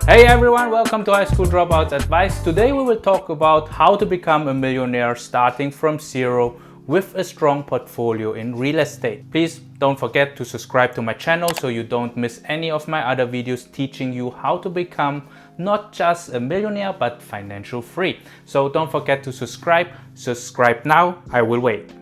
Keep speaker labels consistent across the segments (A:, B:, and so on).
A: Hey everyone, welcome to High School Dropouts Advice. Today we will talk about how to become a millionaire starting from zero with a strong portfolio in real estate. Please don't forget to subscribe to my channel so you don't miss any of my other videos teaching you how to become not just a millionaire but financial free. So don't forget to subscribe. Subscribe now, I will wait.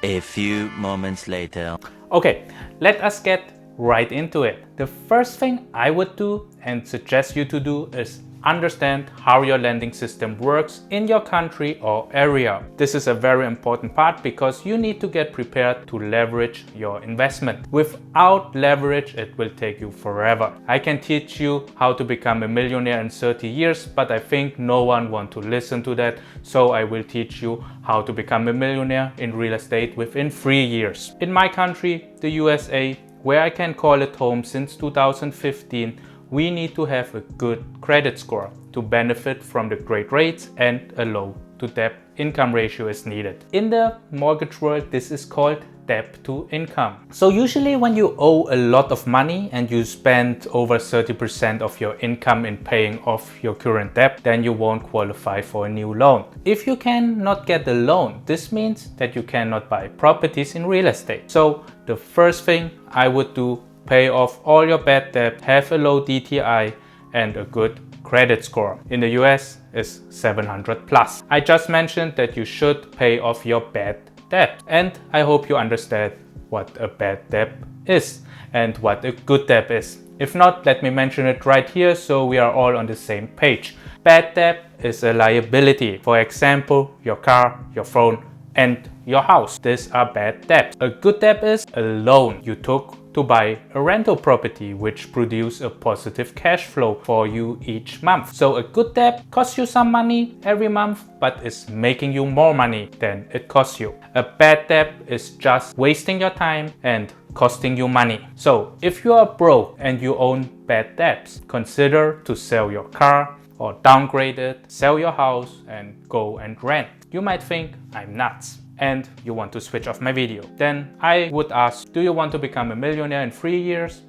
B: A few moments later.
A: Okay, let us get right into it. The first thing I would do and suggest you to do is understand how your lending system works in your country or area. This is a very important part because you need to get prepared to leverage your investment. Without leverage, it will take you forever. I can teach you how to become a millionaire in 30 years, but I think no one wants to listen to that. So I will teach you how to become a millionaire in real estate within 3 years. In my country, the USA, where I can call it home since 2015, we need to have a good credit score to benefit from the great rates, and a low to debt income ratio is needed. In the mortgage world, this is called debt to income. So usually when you owe a lot of money and you spend over 30% of your income in paying off your current debt, then you won't qualify for a new loan. If you cannot get a loan, this means that you cannot buy properties in real estate. So the first thing I would do, pay off all your bad debt, have a low DTI and a good credit score. In the US is 700 plus. I just mentioned that you should pay off your bad debt, and I hope you understand what a bad debt is and what a good debt is. If not, let me mention it right here so we are all on the same page. Bad debt is a liability. For example, your car, your phone and your house. These are bad debts. A good debt is a loan you took to buy a rental property which produce a positive cash flow for you each month. So a good debt costs you some money every month but is making you more money than it costs you. A bad debt is just wasting your time and costing you money. So if you are broke and you own bad debts, consider to sell your car or downgrade it, sell your house and go and rent. You might think I'm nuts and you want to switch off my video. Then I would ask, do you want to become a millionaire in 3 years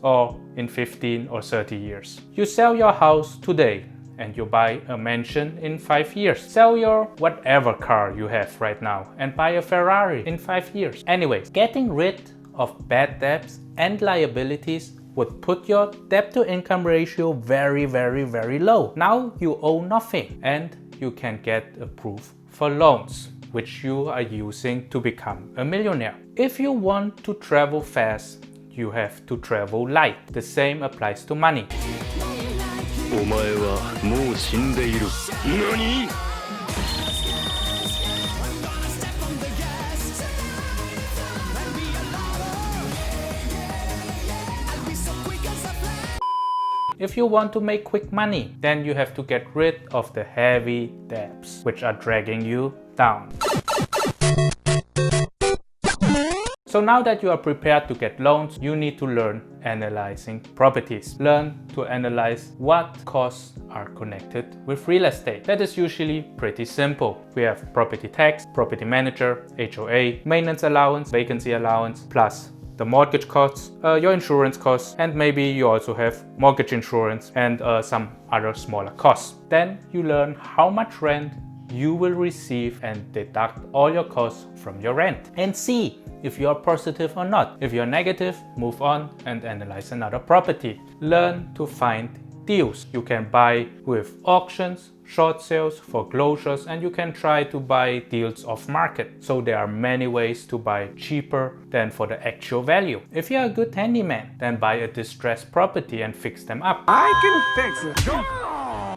A: or in 15 or 30 years? You sell your house today and you buy a mansion in 5 years. Sell your whatever car you have right now and buy a Ferrari in 5 years. Anyways, getting rid of bad debts and liabilities would put your debt to income ratio very low. Now you owe nothing and you can get approved for loans, which you are using to become a millionaire. If you want to travel fast, you have to travel light. The same applies to money. If you want to make quick money, then you have to get rid of the heavy debts which are dragging you down. So now that you are prepared to get loans, you need to learn analyzing properties. Learn to analyze what costs are connected with real estate. That is usually pretty simple. We have property tax, property manager, HOA, maintenance allowance, vacancy allowance, plus the mortgage costs, your insurance costs, and maybe you also have mortgage insurance and some other smaller costs. Then you learn how much rent you will receive and deduct all your costs from your rent and see if you are positive or not. If you're negative, move on and analyze another property. Learn to find deals. You can buy with auctions, short sales, foreclosures, and you can try to buy deals off market. So there are many ways to buy cheaper than for the actual value. If you're a good handyman, then buy a distressed property and fix them up.
C: I can fix it.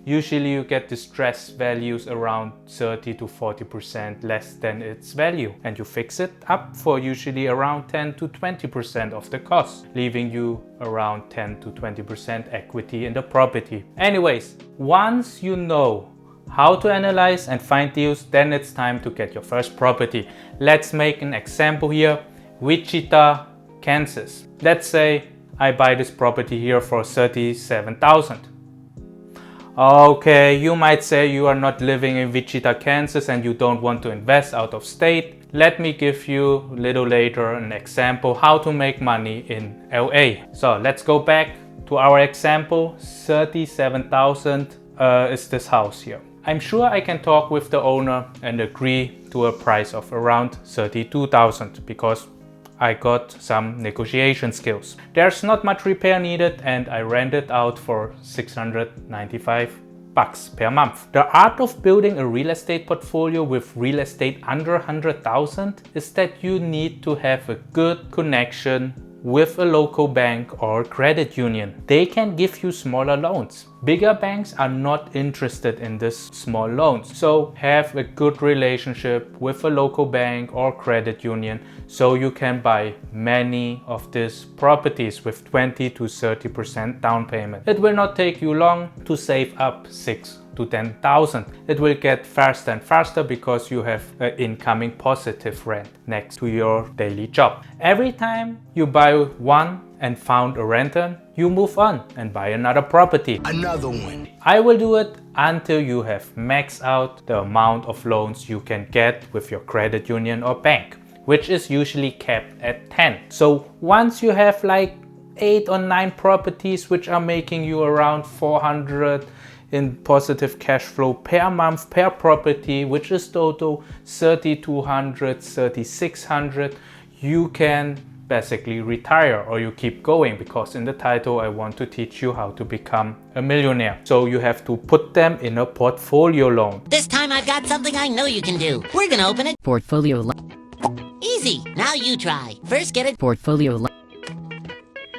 A: Usually you get distressed values around 30 to 40% less than its value, and you fix it up for usually around 10 to 20% of the cost, leaving you around 10 to 20% equity in the property. Anyways, once you know how to analyze and find deals, then it's time to get your first property. Let's make an example here. Wichita, Kansas. Let's say I buy this property here for $37,000. Okay, you might say you are not living in Wichita, Kansas and you don't want to invest out of state. Let me give you a little later an example how to make money in LA. So let's go back To our example, 37,000 is this house here. I'm sure I can talk with the owner and agree to a price of around 32,000 because I got some negotiation skills. There's not much repair needed and I rent it out for 695 bucks per month. The art of building a real estate portfolio with real estate under 100,000 is that you need to have a good connection with a local bank or credit union. They can give you smaller loans. Bigger banks are not interested in this small loans. So have a good relationship with a local bank or credit union so you can buy many of these properties with 20 to 30% down payment. It will not take you long to save up 6 to 10,000. It will get faster and faster because you have an incoming positive rent next to your daily job. Every time you buy one and found a renter, you move on and buy another property.
C: Another one.
A: I will do it until you have maxed out the amount of loans you can get with your credit union or bank, which is usually capped at 10. So once you have like 8 or 9 properties which are making you around 400 in positive cash flow per month per property, which is total 3,200, 3,600, you can basically retire or you keep going, because in the title I want to teach you how to become a millionaire. So you have to put them in a portfolio loan.
D: This time I've got something I know you can do. We're gonna open it.
E: Portfolio
D: Easy. Now you try. First get it.
E: portfolio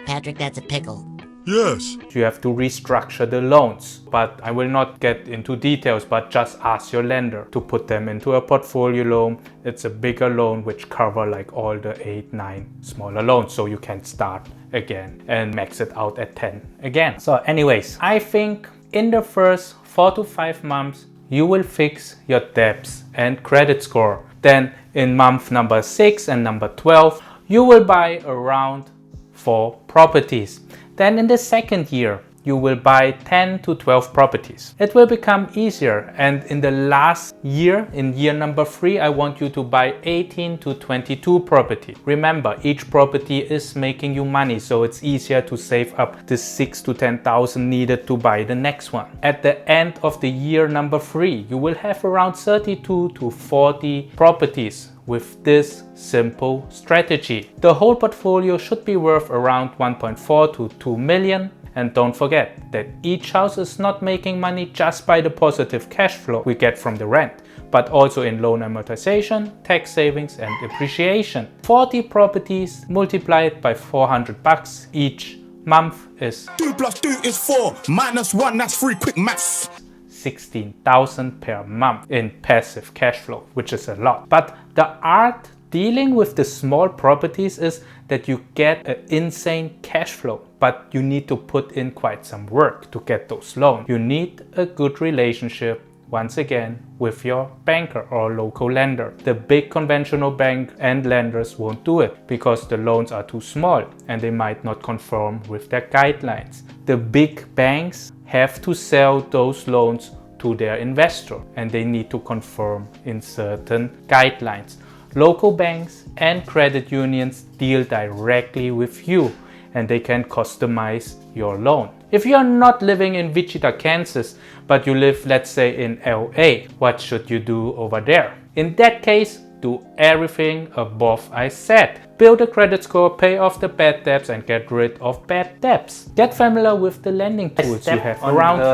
D: Patrick, that's a pickle.
C: Yes.
A: You have to restructure the loans, but I will not get into details, but just ask your lender to put them into a portfolio loan. It's a bigger loan which cover like all the 8, 9 smaller loans, so you can start again and max it out at 10 again. So anyways, I think in the first 4 to 5 months you will fix your debts and credit score. Then in month number 6 and number 12 you will buy around 4 properties. Then in the second year, you will buy 10 to 12 properties. It will become easier, and in the last year, in year number 3, I want you to buy 18 to 22 properties. Remember, each property is making you money, so it's easier to save up the 6 to 10,000 needed to buy the next one. At the end of the year number 3, you will have around 32 to 40 properties. With this simple strategy, the whole portfolio should be worth around 1.4 to 2 million. And don't forget that each house is not making money just by the positive cash flow we get from the rent, but also in loan amortization, tax savings and appreciation. 40 properties multiplied by 400 bucks each month is
C: 2 plus 2 is 4. Minus 1, that's 3. Quick maths.
A: 16,000 per month in passive cash flow, which is a lot. But the art dealing with the small properties is that you get an insane cash flow, but you need to put in quite some work to get those loans. You need a good relationship, once again, with your banker or local lender. The big conventional bank and lenders won't do it because the loans are too small and they might not conform with their guidelines. The big banks have to sell those loans to their investor and they need to conform in certain guidelines. Local banks and credit unions deal directly with you and they can customize your loan. If you are not living in Wichita, Kansas, but you live, let's say, in LA, what should you do over there? In that case, do everything above I said. Build a credit score, pay off the bad debts and get rid of bad debts. Get familiar with the lending tools you have around you.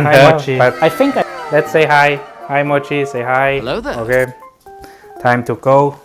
A: Hi Mochi. I think let's say hi. Hi Mochi, say hi.
E: Hello there.
A: Okay, time to go.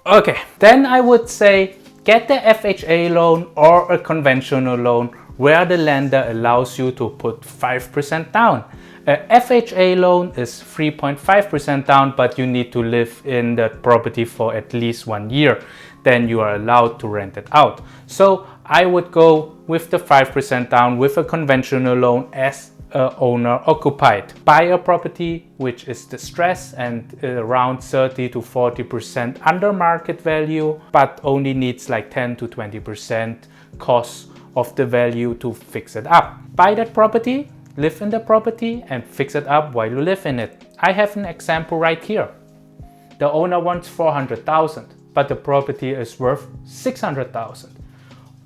A: Okay, then I would say get the FHA loan or a conventional loan where the lender allows you to put 5% down. A FHA loan is 3.5% down, but you need to live in that property for at least 1 year. Then you are allowed to rent it out. So I would go with the 5% down with a conventional loan as owner occupied. Buy a property which is distressed and around 30 to 40% under market value, but only needs like 10 to 20% cost of the value to fix it up. Buy that property, live in the property and fix it up while you live in it. I have an example right here. The owner wants 400,000, but the property is worth 600,000.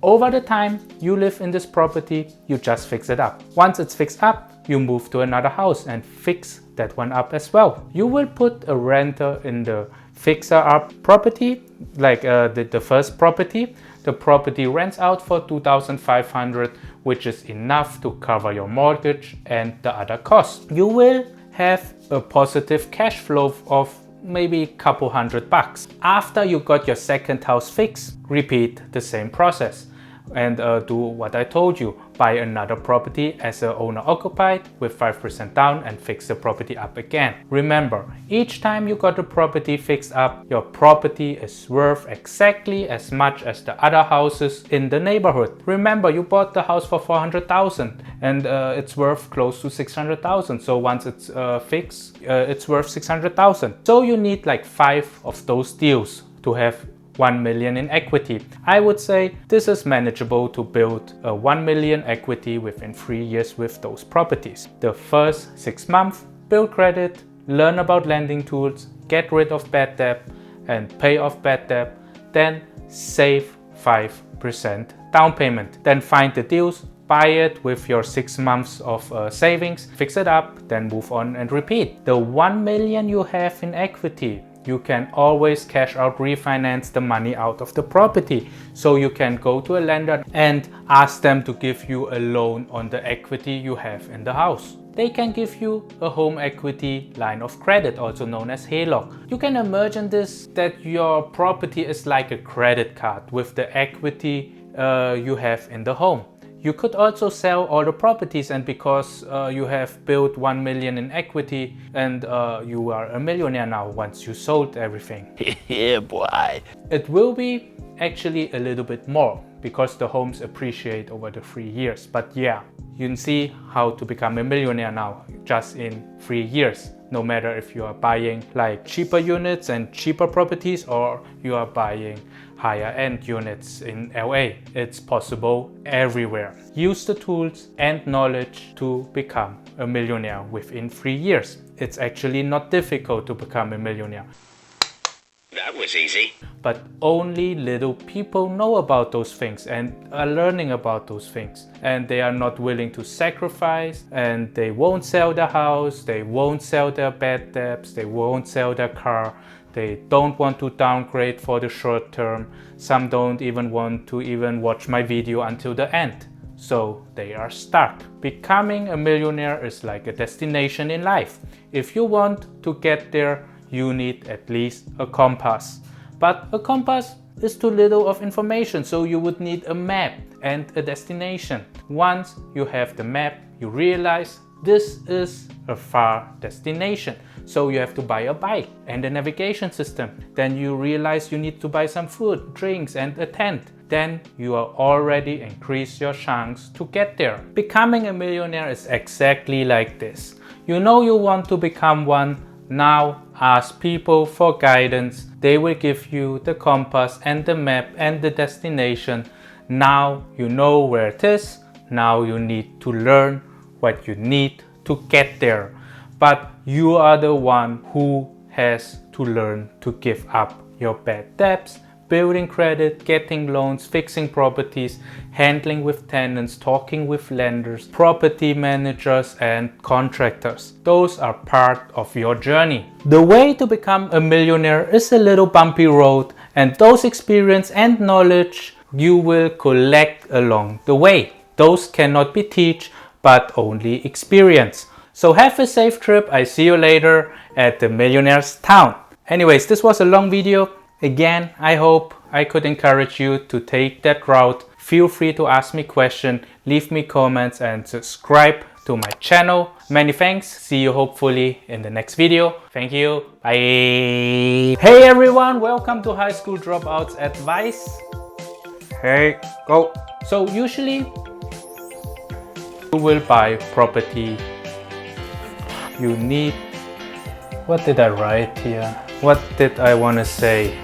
A: Over the time you live in this property, you just fix it up. Once it's fixed up, you move to another house and fix that one up as well. You will put a renter in the fixer up property, like the first property. The property rents out for 2,500, which is enough to cover your mortgage and the other costs. You will have a positive cash flow of maybe a couple $100. After you got your second house fixed, repeat the same process and do what I told you. Buy another property as a owner occupied with 5% down and fix the property up again. Remember, each time you got the property fixed up, your property is worth exactly as much as the other houses in the neighborhood. Remember, you bought the house for 400,000 and it's worth close to 600,000. So once it's fixed, it's worth 600,000. So you need like 5 of those deals to have 1 million in equity. I would say this is manageable to build a 1 million equity within 3 years with those properties. The first 6 months, build credit, learn about lending tools, get rid of bad debt and pay off bad debt, then save 5% down payment. Then find the deals, buy it with your 6 months of savings, fix it up, then move on and repeat. The 1 million you have in equity, you can always cash out, refinance the money out of the property. So you can go to a lender and ask them to give you a loan on the equity you have in the house. They can give you a home equity line of credit, also known as HELOC. You can imagine this, that your property is like a credit card with the equity you have in the home. You could also sell all the properties, and because you have built 1 million in equity and you are a millionaire now once you sold everything.
B: Yeah, boy.
A: It will be actually a little bit more because the homes appreciate over the 3 years. But yeah, you can see how to become a millionaire now just in 3 years. No matter if you are buying like cheaper units and cheaper properties or you are buying higher end units in LA. It's possible everywhere. Use the tools and knowledge to become a millionaire within 3 years. It's actually not difficult to become a millionaire.
E: That was easy.
A: But only little people know about those things and are learning about those things. And they are not willing to sacrifice, and they won't sell the house, they won't sell their bad debts, they won't sell their car. They don't want to downgrade for the short term. Some don't even want to watch my video until the end. So they are stuck. Becoming a millionaire is like a destination in life. If you want to get there, you need at least a compass. But a compass is too little of information, so you would need a map and a destination. Once you have the map, you realize this is a far destination. So you have to buy a bike and a navigation system. Then you realize you need to buy some food, drinks and a tent. Then you are already increased your chance to get there. Becoming a millionaire is exactly like this. You know you want to become one. Now ask people for guidance. They will give you the compass and the map and the destination. Now you know where it is. Now you need to learn what you need to get there. But you are the one who has to learn to give up your bad debts, building credit, getting loans, fixing properties, handling with tenants, talking with lenders, property managers and contractors. Those are part of your journey. The way to become a millionaire is a little bumpy road, and those experience and knowledge you will collect along the way. Those cannot be taught, but only experience. So have a safe trip. I see you later at the Millionaire's Town. Anyways, this was a long video. Again, I hope I could encourage you to take that route. Feel free to ask me questions, leave me comments and subscribe to my channel. Many thanks. See you hopefully in the next video. Thank you. Bye. Hey everyone, welcome to High School Dropouts Advice. Hey, go. So usually you will buy property. You need, what did I write here? What did I want to say?